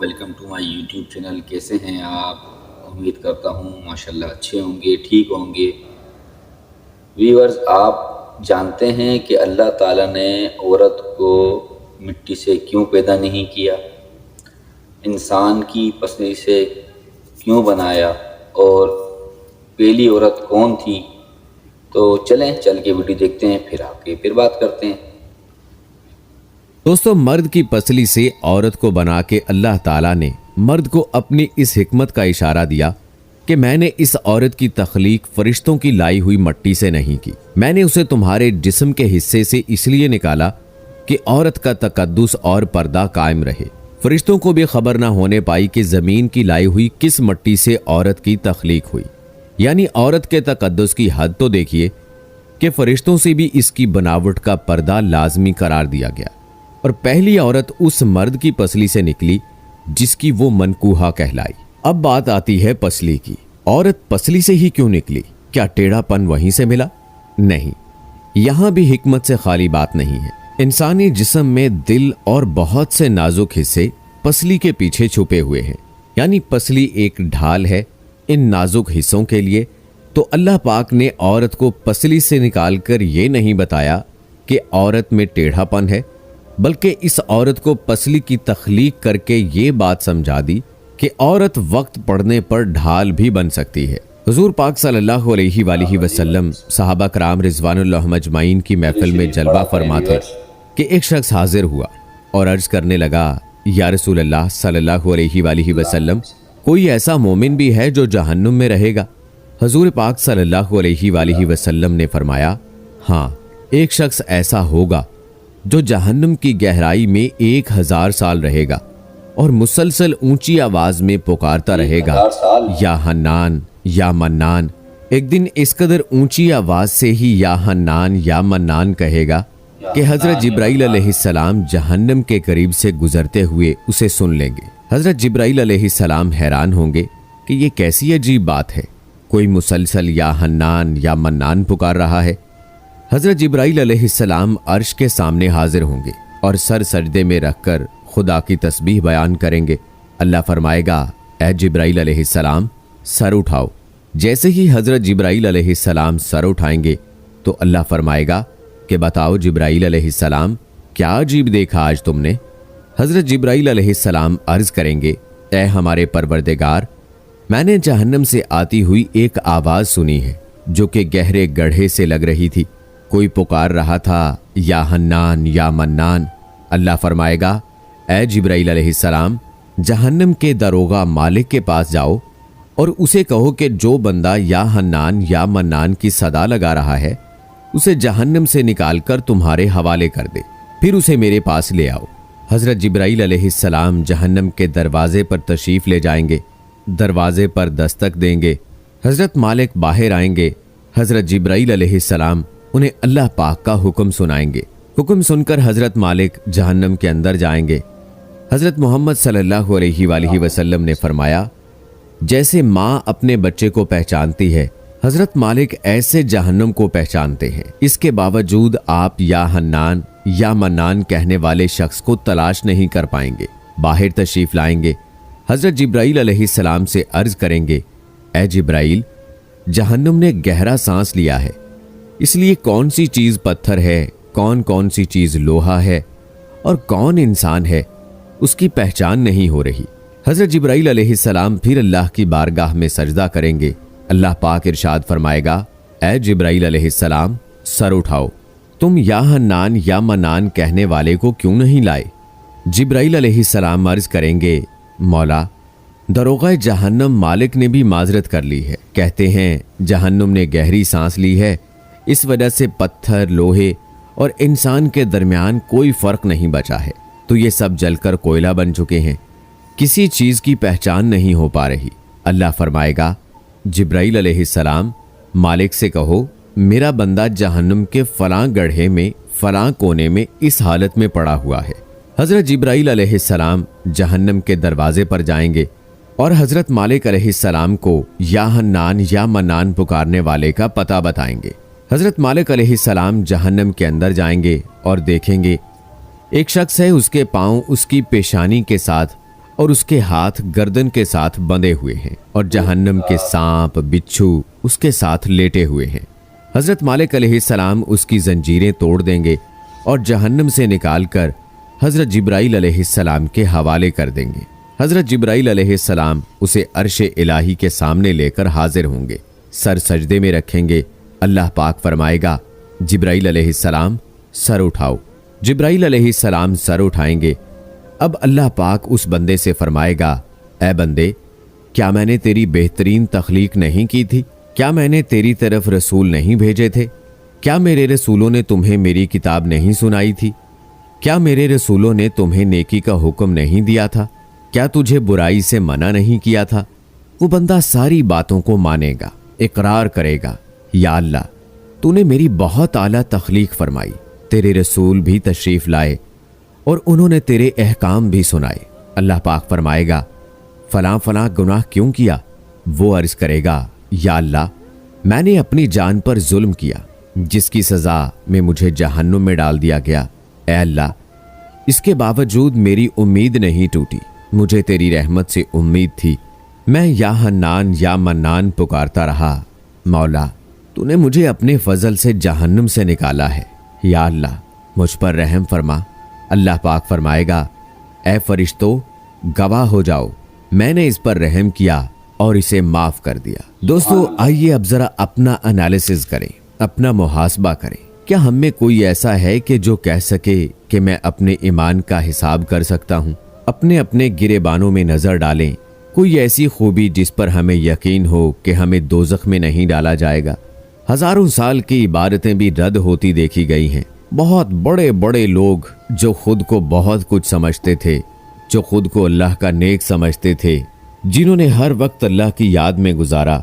Welcome to my YouTube channel. کیسے ہیں آپ؟ امید کرتا ہوں ماشاءاللہ اچھے ہوں گے، ٹھیک ہوں گے۔ ویورز، آپ جانتے ہیں کہ اللہ تعالیٰ نے عورت کو مٹی سے کیوں پیدا نہیں کیا، انسان کی پسلی سے کیوں بنایا، اور پہلی عورت کون تھی؟ تو چلیں چل کے ویڈیو دیکھتے ہیں، پھر آ کے پھر بات کرتے ہیں۔ دوستو، مرد کی پسلی سے عورت کو بنا کے اللہ تعالیٰ نے مرد کو اپنی اس حکمت کا اشارہ دیا کہ میں نے اس عورت کی تخلیق فرشتوں کی لائی ہوئی مٹی سے نہیں کی، میں نے اسے تمہارے جسم کے حصے سے اس لیے نکالا کہ عورت کا تقدس اور پردہ قائم رہے۔ فرشتوں کو بھی خبر نہ ہونے پائی کہ زمین کی لائی ہوئی کس مٹی سے عورت کی تخلیق ہوئی، یعنی عورت کے تقدس کی حد تو دیکھیے کہ فرشتوں سے بھی اس کی بناوٹ کا پردہ لازمی قرار دیا گیا، اور پہلی عورت اس مرد کی پسلی سے نکلی جس کی وہ منکوحہ کہلائی۔ اب بات آتی ہے پسلی کی۔ عورت پسلی سے ہی کیوں نکلی؟ کیا ٹیڑھا پن وہیں سے ملا؟ نہیں، یہاں بھی حکمت سے خالی بات نہیں ہے۔ انسانی جسم میں دل اور بہت سے نازک حصے پسلی کے پیچھے چھپے ہوئے ہیں، یعنی پسلی ایک ڈھال ہے ان نازک حصوں کے لیے۔ تو اللہ پاک نے عورت کو پسلی سے نکال کر یہ نہیں بتایا کہ عورت میں ٹیڑھا پن ہے، بلکہ اس عورت کو پسلی کی تخلیق کر کے یہ بات سمجھا دی کہ عورت وقت پڑنے پر ڈھال بھی بن سکتی ہے۔ حضور پاک صلی اللہ علیہ وآلہ وسلم صحابہ کرام رضوان اللہ مجمعین کی محفل میں جلوہ فرما تھے کہ ایک شخص حاضر ہوا اور عرض کرنے لگا، یا رسول اللہ صلی اللہ علیہ وآلہ وسلم، کوئی ایسا مومن بھی ہے جو جہنم میں رہے گا؟ حضور پاک صلی اللہ علیہ وآلہ وسلم نے فرمایا، ہاں، ایک شخص ایسا ہوگا جو جہنم کی گہرائی میں 1000 سال رہے گا اور مسلسل اونچی آواز میں پکارتا رہے گا، یا حنان یا منان۔ ایک دن اس قدر اونچی آواز سے ہی یا حنان یا منان کہے گا کہ حضرت جبرائیل علیہ السلام جہنم کے قریب سے گزرتے ہوئے اسے سن لیں گے۔ حضرت جبرائیل علیہ السلام حیران ہوں گے کہ یہ کیسی عجیب بات ہے، کوئی مسلسل یا حنان یا منان پکار رہا ہے۔ حضرت جبرائیل علیہ السلام عرش کے سامنے حاضر ہوں گے اور سر سجدے میں رکھ کر خدا کی تسبیح بیان کریں گے۔ اللہ فرمائے گا، اے جبرائیل علیہ السلام، سر اٹھاؤ۔ جیسے ہی حضرت جبرائیل علیہ السلام سر اٹھائیں گے تو اللہ فرمائے گا کہ بتاؤ جبرائیل علیہ السلام، کیا عجیب دیکھا آج تم نے؟ حضرت جبرائیل علیہ السلام عرض کریں گے، اے ہمارے پروردگار، میں نے جہنم سے آتی ہوئی ایک آواز سنی ہے جو کہ گہرے گڑھے سے لگ رہی تھی، کوئی پکار رہا تھا یا حنان یا منان۔ اللہ فرمائے گا، اے جبرائیل علیہ السلام، جہنم کے داروغہ مالک کے پاس جاؤ اور اسے کہو کہ جو بندہ یا حنان یا منان کی صدا لگا رہا ہے اسے جہنم سے نکال کر تمہارے حوالے کر دے، پھر اسے میرے پاس لے آؤ۔ حضرت جبرائیل علیہ السلام جہنم کے دروازے پر تشریف لے جائیں گے، دروازے پر دستک دیں گے، حضرت مالک باہر آئیں گے۔ حضرت جبرائیل علیہ السلام انہیں اللہ پاک کا حکم سنائیں گے۔ حکم سن کر حضرت مالک جہنم کے اندر جائیں گے۔ حضرت محمد صلی اللہ علیہ وآلہ وسلم نے فرمایا، جیسے ماں اپنے بچے کو پہچانتی ہے، حضرت مالک ایسے جہنم کو پہچانتے ہیں۔ اس کے باوجود آپ یا حنان یا منان کہنے والے شخص کو تلاش نہیں کر پائیں گے۔ باہر تشریف لائیں گے، حضرت جبرائیل علیہ السلام سے عرض کریں گے، اے جبرائیل، جہنم نے گہرا سانس لیا ہے، اس لیے کون سی چیز پتھر ہے، کون سی چیز لوہا ہے اور کون انسان ہے، اس کی پہچان نہیں ہو رہی۔ حضرت جبرائیل علیہ السلام پھر اللہ کی بارگاہ میں سجدہ کریں گے۔ اللہ پاک ارشاد فرمائے گا، اے جبرائیل علیہ السلام، سر اٹھاؤ، تم یا حنان یا منان کہنے والے کو کیوں نہیں لائے؟ جبرائیل علیہ السلام عرض کریں گے، مولا، داروغہ جہنم مالک نے بھی معذرت کر لی ہے، کہتے ہیں جہنم نے گہری سانس لی ہے، اس وجہ سے پتھر، لوہے اور انسان کے درمیان کوئی فرق نہیں بچا ہے، تو یہ سب جل کر کوئلہ بن چکے ہیں، کسی چیز کی پہچان نہیں ہو پا رہی۔ اللہ فرمائے گا، جبرائیل علیہ السلام، مالک سے کہو میرا بندہ جہنم کے فلاں گڑھے میں فلاں کونے میں اس حالت میں پڑا ہوا ہے۔ حضرت جبرائیل علیہ السلام جہنم کے دروازے پر جائیں گے اور حضرت مالک علیہ السلام کو یا حنان یا منان پکارنے والے کا پتہ بتائیں گے۔ حضرت مالک علیہ السلام جہنم کے اندر جائیں گے اور دیکھیں گے ایک شخص ہے، اس کے پاؤں اس کی پیشانی کے ساتھ اور اس کے ہاتھ گردن کے ساتھ بندھے ہوئے ہیں اور جہنم کے سانپ بچھو اس کے ساتھ لیٹے ہوئے ہیں۔ حضرت مالک علیہ السلام اس کی زنجیریں توڑ دیں گے اور جہنم سے نکال کر حضرت جبرائیل علیہ السلام کے حوالے کر دیں گے۔ حضرت جبرائیل علیہ السلام اسے عرش الہی کے سامنے لے کر حاضر ہوں گے، سر سجدے میں رکھیں گے۔ اللہ پاک فرمائے گا جبرائیل علیہ السلام سر اٹھاؤ۔ جبرائیل علیہ السلام سر اٹھائیں گے۔ اب اللہ پاک اس بندے سے فرمائے گا اے بندے، کیا میں نے تیری بہترین تخلیق نہیں کی تھی؟ کیا میں نے تیری طرف رسول نہیں بھیجے تھے؟ کیا میرے رسولوں نے تمہیں میری کتاب نہیں سنائی تھی؟ کیا میرے رسولوں نے تمہیں نیکی کا حکم نہیں دیا تھا؟ کیا تجھے برائی سے منع نہیں کیا تھا؟ وہ بندہ ساری باتوں کو مانے گا، اقرار کرے گا، یا اللہ تو نے میری بہت اعلیٰ تخلیق فرمائی، تیرے رسول بھی تشریف لائے اور انہوں نے تیرے احکام بھی سنائے۔ اللہ پاک فرمائے گا فلاں فلاں گناہ کیوں کیا؟ وہ عرض کرے گا یا اللہ میں نے اپنی جان پر ظلم کیا، جس کی سزا میں مجھے جہنم میں ڈال دیا گیا۔ اے اللہ اس کے باوجود میری امید نہیں ٹوٹی، مجھے تیری رحمت سے امید تھی، میں یا حنان یا منان پکارتا رہا، مولا تو نے مجھے اپنے فضل سے جہنم سے نکالا ہے، یا اللہ مجھ پر رحم فرما۔ اللہ پاک فرمائے گا اے فرشتو گواہ ہو جاؤ، میں نے اس پر رحم کیا اور اسے معاف کر دیا۔ دوستو آئیے اب ذرا اپنا انالیسز کریں، اپنا محاسبہ کریں۔ کیا ہم میں کوئی ایسا ہے کہ جو کہہ سکے کہ میں اپنے ایمان کا حساب کر سکتا ہوں؟ اپنے اپنے گریبانوں میں نظر ڈالیں، کوئی ایسی خوبی جس پر ہمیں یقین ہو کہ ہمیں دوزخ میں نہیں ڈالا جائے گا۔ ہزاروں سال کی عبادتیں بھی رد ہوتی دیکھی گئی ہیں۔ بہت بڑے بڑے لوگ جو خود کو بہت کچھ سمجھتے تھے، جو خود کو اللہ کا نیک سمجھتے تھے، جنہوں نے ہر وقت اللہ کی یاد میں گزارا،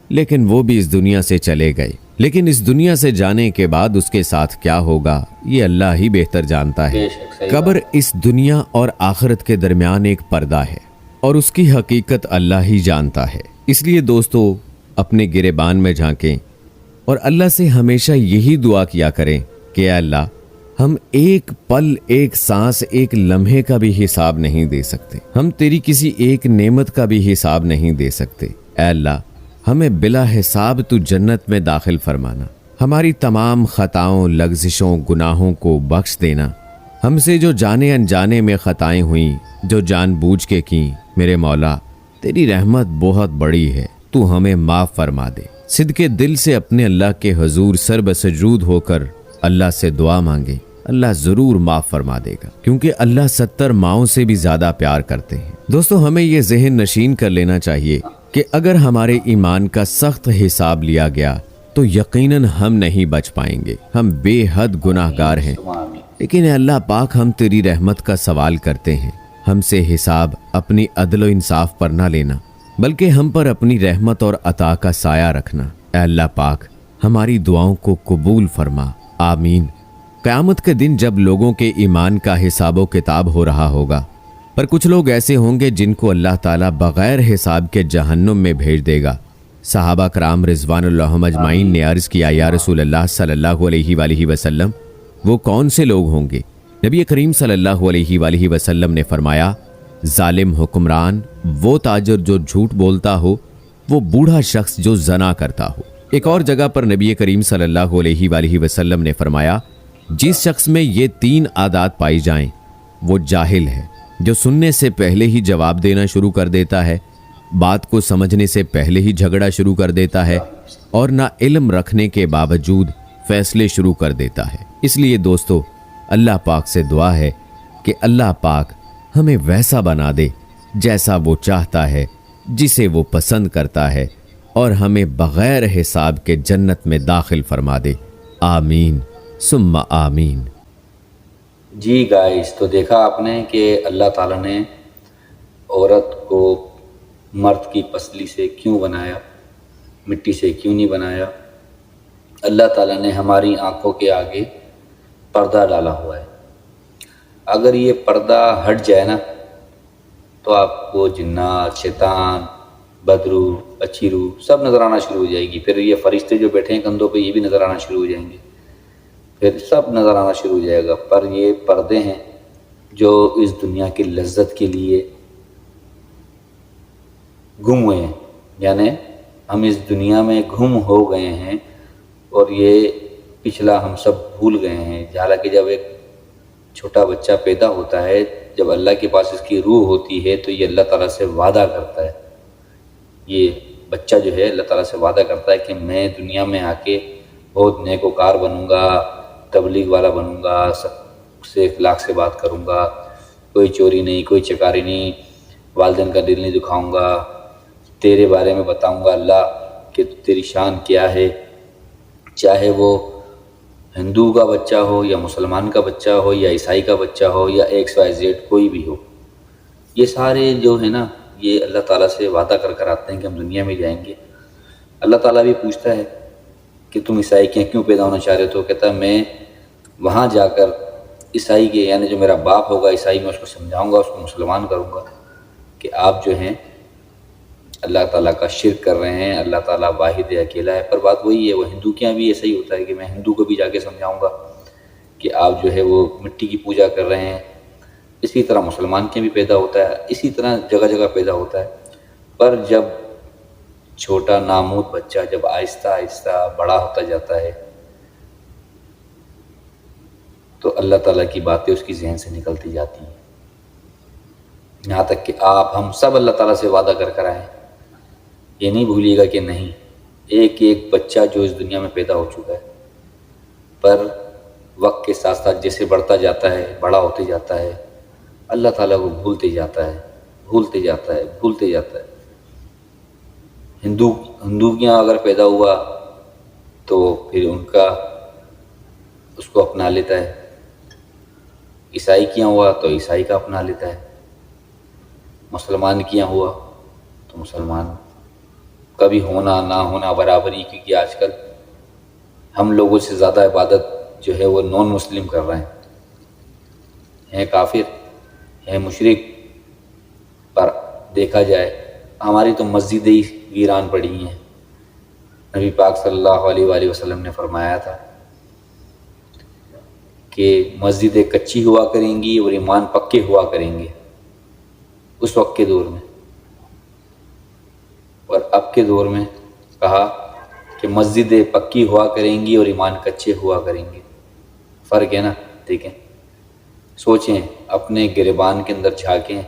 لیکن وہ بھی اس دنیا سے چلے گئے۔ لیکن اس دنیا سے جانے کے بعد اس کے ساتھ کیا ہوگا یہ اللہ ہی بہتر جانتا ہے۔ قبر اس دنیا اور آخرت کے درمیان ایک پردہ ہے اور اس کی حقیقت اللہ ہی جانتا ہے۔ اس لیے دوستو اپنے گریبان میں جھانکیں اور اللہ سے ہمیشہ یہی دعا کیا کریں کہ اے اللہ ہم ایک پل، ایک سانس، ایک لمحے کا بھی حساب نہیں دے سکتے، ہم تیری کسی ایک نعمت کا بھی حساب نہیں دے سکتے۔ اے اللہ ہمیں بلا حساب تو جنت میں داخل فرمانا، ہماری تمام خطاؤں، لغزشوں، گناہوں کو بخش دینا۔ ہم سے جو جانے انجانے میں خطائیں ہوئیں، جو جان بوجھ کے کیں، میرے مولا تیری رحمت بہت بڑی ہے، تو ہمیں معاف فرما دے۔ صدقے دل سے اپنے اللہ کے حضور سر بسجود ہو کر اللہ سے دعا مانگے، اللہ ضرور معاف فرما دے گا، کیونکہ اللہ 70 ماؤں سے بھی زیادہ پیار کرتے ہیں۔ دوستو ہمیں یہ ذہن نشین کر لینا چاہیے کہ اگر ہمارے ایمان کا سخت حساب لیا گیا تو یقیناً ہم نہیں بچ پائیں گے، ہم بے حد گناہ گار ہیں۔ لیکن اے اللہ پاک ہم تیری رحمت کا سوال کرتے ہیں، ہم سے حساب اپنی عدل و انصاف پر نہ لینا، بلکہ ہم پر اپنی رحمت اور عطا کا سایہ رکھنا۔ اے اللہ پاک ہماری دعاؤں کو قبول فرما، آمین۔ قیامت کے دن جب لوگوں کے ایمان کا حساب و کتاب ہو رہا ہوگا، پر کچھ لوگ ایسے ہوں گے جن کو اللہ تعالیٰ بغیر حساب کے جہنم میں بھیج دے گا۔ صحابہ کرام رضوان اللہ اجمعین نے عرض کیا یا رسول اللہ صلی اللہ علیہ وآلہ وسلم وہ کون سے لوگ ہوں گے؟ نبی کریم صلی اللہ علیہ وآلہ وسلم نے فرمایا ظالم حکمران، وہ تاجر جو جھوٹ بولتا ہو، وہ بوڑھا شخص جو زنا کرتا ہو۔ ایک اور جگہ پر نبی کریم صلی اللہ علیہ وآلہ وسلم نے فرمایا جس شخص میں یہ 3 عادات پائی جائیں وہ جاہل ہے، جو سننے سے پہلے ہی جواب دینا شروع کر دیتا ہے، بات کو سمجھنے سے پہلے ہی جھگڑا شروع کر دیتا ہے، اور نہ علم رکھنے کے باوجود فیصلے شروع کر دیتا ہے۔ اس لیے دوستو اللہ پاک سے دعا ہے کہ اللہ پاک ہمیں ویسا بنا دے جیسا وہ چاہتا ہے، جسے وہ پسند کرتا ہے، اور ہمیں بغیر حساب کے جنت میں داخل فرما دے، آمین ثم آمین۔ جی گائز، تو دیکھا آپ نے کہ اللہ تعالیٰ نے عورت کو مرد کی پسلی سے کیوں بنایا، مٹی سے کیوں نہیں بنایا۔ اللہ تعالیٰ نے ہماری آنکھوں کے آگے پردہ ڈالا ہوا ہے، اگر یہ پردہ ہٹ جائے نا تو آپ کو جنات، شیطان، بدروح، اچھی روح سب نظر آنا شروع ہو جائے گی۔ پھر یہ فرشتے جو بیٹھے ہیں کندھوں پہ یہ بھی نظر آنا شروع ہو جائیں گے، پھر سب نظر آنا شروع ہو جائے گا۔ پر یہ پردے ہیں جو اس دنیا کی لذت کے لیے گم ہوئے ہیں، یعنی ہم اس دنیا میں گم ہو گئے ہیں اور یہ پچھلا ہم سب بھول گئے ہیں۔ حالانکہ جب ایک چھوٹا بچہ پیدا ہوتا ہے، جب اللہ کے پاس اس کی روح ہوتی ہے تو یہ اللہ تعالیٰ سے وعدہ کرتا ہے، یہ بچہ جو ہے اللہ تعالیٰ سے وعدہ کرتا ہے کہ میں دنیا میں آ کے بہت نیک وکار بنوں گا، تبلیغ والا بنوں گا، سب سے اخلاق سے بات کروں گا، کوئی چوری نہیں، کوئی چکاری نہیں، والدین کا دل نہیں دکھاؤں گا، تیرے بارے میں بتاؤں گا اللہ کہ تیری شان کیا ہے، چاہے وہ ہندو کا بچہ ہو یا مسلمان کا بچہ ہو یا عیسائی کا بچہ ہو یا XYZ کوئی بھی ہو۔ یہ سارے جو ہے نا، یہ اللہ تعالیٰ سے وعدہ کر کر آتے ہیں کہ ہم دنیا میں جائیں گے۔ اللہ تعالیٰ بھی پوچھتا ہے کہ تم عیسائی کے کیوں پیدا ہونا چاہ رہے ہو؟ تو کہتا ہے میں وہاں جا کر عیسائی کے، یعنی جو میرا باپ ہوگا عیسائی، میں اس کو سمجھاؤں گا، اس کو مسلمان کروں گا کہ آپ جو ہیں اللہ تعالیٰ کا شرک کر رہے ہیں، اللہ تعالیٰ واحد اکیلا ہے۔ پر بات وہی ہے، وہ ہندو کے یہاں بھی ایسا ہی ہوتا ہے کہ میں ہندو کو بھی جا کے سمجھاؤں گا کہ آپ جو ہے وہ مٹی کی پوجا کر رہے ہیں۔ اسی طرح مسلمان کے بھی پیدا ہوتا ہے، اسی طرح جگہ جگہ پیدا ہوتا ہے۔ پر جب چھوٹا نامود بچہ جب آہستہ آہستہ بڑا ہوتا جاتا ہے تو اللہ تعالیٰ کی باتیں اس کی ذہن سے نکلتی جاتی ہیں، یہاں تک کہ ہم سب اللہ تعالیٰ سے وعدہ کر کر آئیں۔ یہ نہیں بھولیے گا کہ نہیں، ایک ایک بچہ جو اس دنیا میں پیدا ہو چکا ہے، پر وقت کے ساتھ ساتھ جیسے بڑھتا جاتا ہے، بڑا ہوتے جاتا ہے، اللہ تعالیٰ کو بھولتے جاتا ہے، بھولتے جاتا ہے، بھولتے جاتا ہے۔ ہندو کے یہاں اگر پیدا ہوا تو پھر ان کا اس کو اپنا لیتا ہے، عیسائی کے یہاں ہوا تو عیسائی کا اپنا لیتا ہے، مسلمان کے یہاں ہوا تو مسلمان کا بھی ہونا نہ ہونا برابری، کیونکہ آج کل ہم لوگوں سے زیادہ عبادت جو ہے وہ نان مسلم کر رہے ہیں کافر، ہیں مشرک۔ پر دیکھا جائے ہماری تو مسجدیں ہی ویران پڑی ہیں۔ نبی پاک صلی اللہ علیہ وآلہ وسلم نے فرمایا تھا کہ مسجدیں کچی ہوا کریں گی اور ایمان پکے ہوا کریں گے اس وقت کے دور میں، اور اب کے دور میں کہا کہ مسجدیں پکی ہوا کریں گی اور ایمان کچے ہوا کریں گے۔ فرق ہے نا؟ دیکھیں، سوچیں، اپنے گریبان کے اندر جھانکیں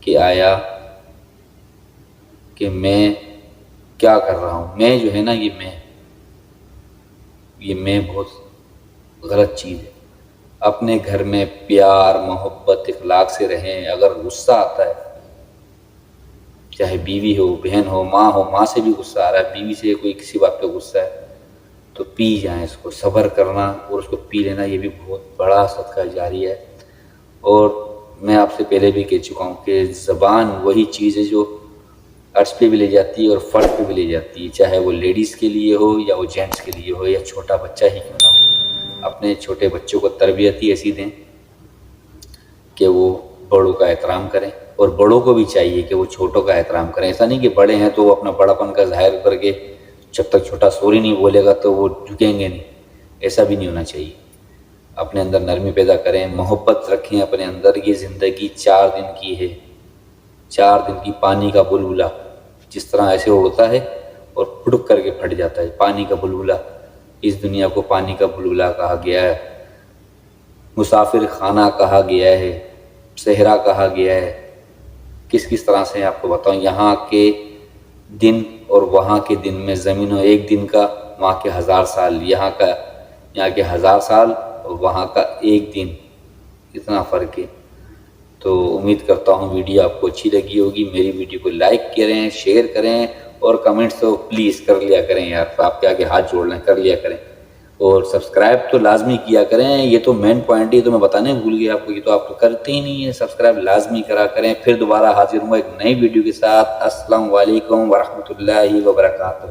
کہ آیا کہ میں کیا کر رہا ہوں۔ میں جو ہے نا، یہ میں بہت غلط چیز ہے۔ اپنے گھر میں پیار محبت اخلاق سے رہیں۔ اگر غصہ آتا ہے، چاہے بیوی ہو، بہن ہو، ماں سے بھی غصہ آ رہا ہے، بیوی سے کوئی کسی بات پہ غصہ ہے تو پی جائیں، اس کو صبر کرنا اور اس کو پی لینا، یہ بھی بہت بڑا صدقہ جاری ہے۔ اور میں آپ سے پہلے بھی کہہ چکا ہوں کہ زبان وہی چیز ہے جو عرش پہ بھی لے جاتی ہے اور فرش پہ بھی لے جاتی ہے، چاہے وہ لیڈیز کے لیے ہو یا وہ جینٹس کے لیے ہو یا چھوٹا بچہ ہی کیوں نہ ہو۔ اپنے چھوٹے بچوں کو تربیت ہی ایسی دیں کہ وہ بڑوں کا احترام کریں، اور بڑوں کو بھی چاہیے کہ وہ چھوٹوں کا احترام کریں۔ ایسا نہیں کہ بڑے ہیں تو وہ اپنا بڑاپن کا ظاہر کر کے جب تک چھوٹا سوری نہیں بولے گا تو وہ جھکیں گے نہیں، ایسا بھی نہیں ہونا چاہیے۔ اپنے اندر نرمی پیدا کریں، محبت رکھیں اپنے اندر۔ یہ زندگی 4 دن کی ہے، 4 دن کی پانی کا بلبلہ جس طرح ایسے اڑتا ہے اور پھڑک کر کے پھٹ جاتا ہے، پانی کا بلبلہ۔ اس دنیا کو پانی کا بلبلہ کہا گیا ہے، مسافر خانہ کہا گیا ہے، صحرا کہا گیا ہے۔ کس طرح سے آپ کو بتاؤں، یہاں کے دن اور وہاں کے دن میں زمین و ایک دن کا، وہاں کے 1000 سال، یہاں کے 1000 سال اور وہاں کا ایک دن، اتنا فرق ہے۔ تو امید کرتا ہوں ویڈیو آپ کو اچھی لگی ہوگی۔ میری ویڈیو کو لائک کریں، شیئر کریں اور کمنٹس تو پلیز کر لیا کریں یار، آپ کے آگے ہاتھ جوڑ لیں، کر لیا کریں، اور سبسکرائب تو لازمی کیا کریں۔ یہ تو مین پوائنٹ ہے، تو میں بتانے بھول گیا آپ کو، یہ تو آپ تو کرتے ہی نہیں ہیں۔ سبسکرائب لازمی کرا کریں۔ پھر دوبارہ حاضر ہوں ایک نئی ویڈیو کے ساتھ۔ السلام علیکم ورحمۃ اللہ وبرکاتہ۔